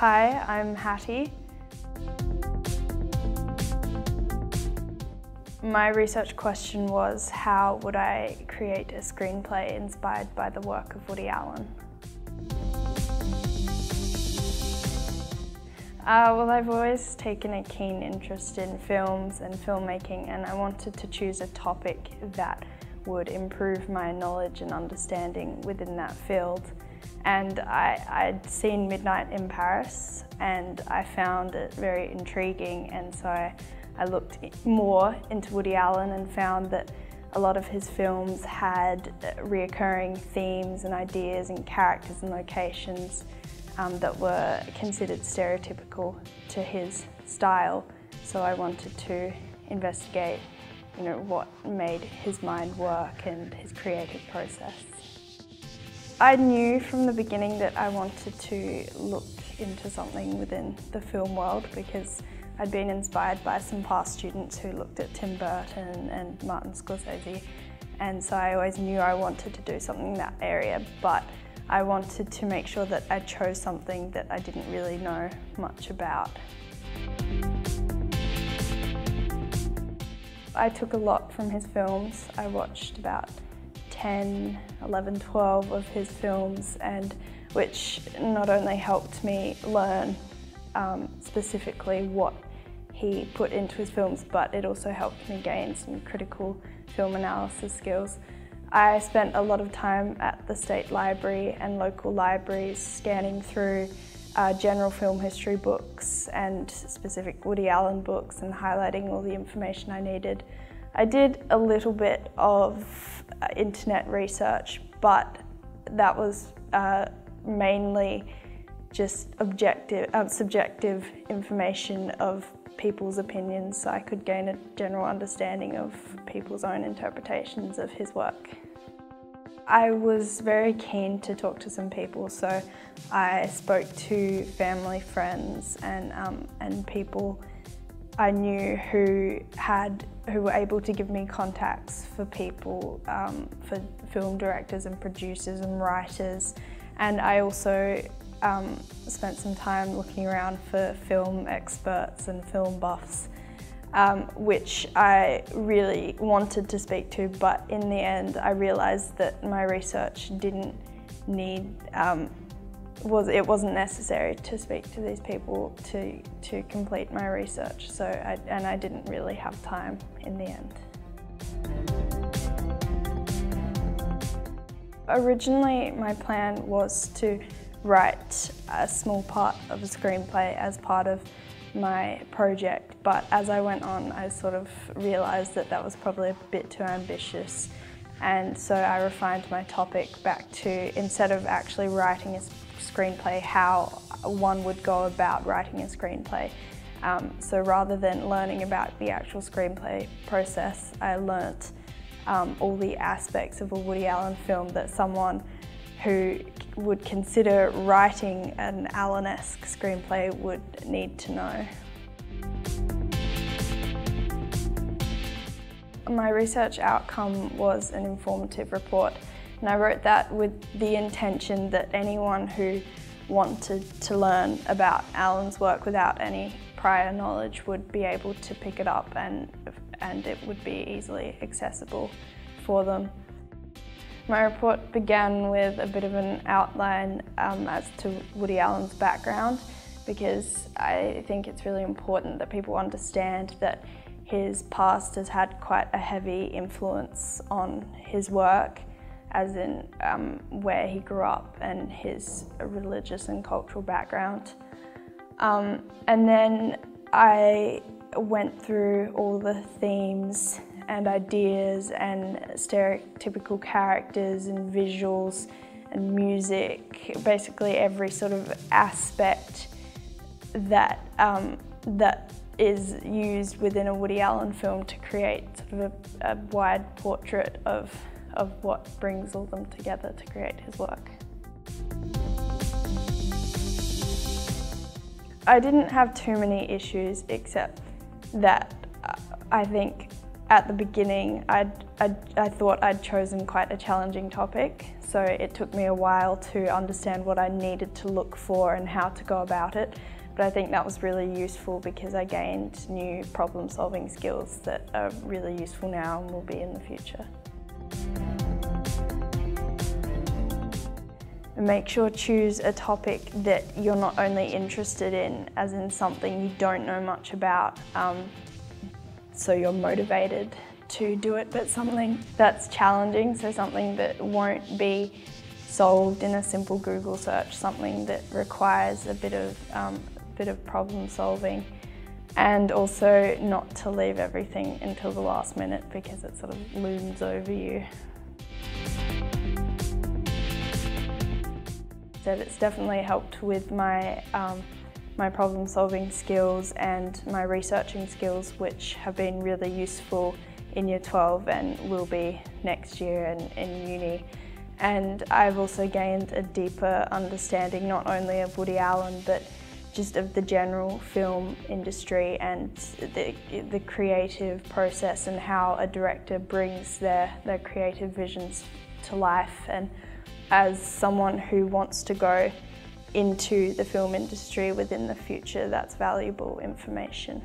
Hi, I'm Hattie. My research question was, how would I create a screenplay inspired by the work of Woody Allen? Well, I've always taken a keen interest in films and filmmaking, and I wanted to choose a topic that would improve my knowledge and understanding within that field. And I'd seen Midnight in Paris and I found it very intriguing, and so I looked more into Woody Allen and found that a lot of his films had reoccurring themes and ideas and characters and locations that were considered stereotypical to his style. So I wanted to investigate, what made his mind work and his creative process. I knew from the beginning that I wanted to look into something within the film world because I'd been inspired by some past students who looked at Tim Burton and Martin Scorsese, and so I always knew I wanted to do something in that area, but I wanted to make sure that I chose something that I didn't really know much about. I took a lot from his films. I watched about 10, 11, 12 of his films, and which not only helped me learn specifically what he put into his films, but it also helped me gain some critical film analysis skills. I spent a lot of time at the State Library and local libraries scanning through general film history books and specific Woody Allen books and highlighting all the information I needed. I did a little bit of internet research, but that was mainly just subjective information of people's opinions, so I could gain a general understanding of people's own interpretations of his work. I was very keen to talk to some people, so I spoke to family, friends, and people I knew who were able to give me contacts for people, for film directors and producers and writers. And I also spent some time looking around for film experts and film buffs, which I really wanted to speak to, but in the end I realised that my research didn't need, it wasn't necessary to speak to these people to complete my research, so I didn't really have time in the end. Originally my plan was to write a small part of a screenplay as part of my project, but as I went on I sort of realised that that was probably a bit too ambitious, and so I refined my topic back to, instead of actually writing a screenplay, how one would go about writing a screenplay. So rather than learning about the actual screenplay process, I learnt all the aspects of a Woody Allen film that someone who would consider writing an Allen-esque screenplay would need to know. My research outcome was an informative report, and I wrote that with the intention that anyone who wanted to learn about Allen's work without any prior knowledge would be able to pick it up, and it would be easily accessible for them. My report began with a bit of an outline as to Woody Allen's background, because I think it's really important that people understand that his past has had quite a heavy influence on his work, as in where he grew up and his religious and cultural background. And then I went through all the themes and ideas and stereotypical characters and visuals and music, basically every sort of aspect that is used within a Woody Allen film to create sort of a wide portrait of what brings all them together to create his work. I didn't have too many issues, except that I think At the beginning, I thought I'd chosen quite a challenging topic, so it took me a while to understand what I needed to look for and how to go about it. But I think that was really useful because I gained new problem-solving skills that are really useful now and will be in the future. Make sure to choose a topic that you're not only interested in, as in something you don't know much about, so you're motivated to do it, but something that's challenging, so something that won't be solved in a simple Google search, something that requires a bit of problem solving, and also not to leave everything until the last minute because it sort of looms over you. So it's definitely helped with my my problem-solving skills and my researching skills, which have been really useful in Year 12 and will be next year in uni. And I've also gained a deeper understanding not only of Woody Allen, but just of the general film industry and the creative process and how a director brings their creative visions to life. And as someone who wants to go into the film industry within the future, that's valuable information.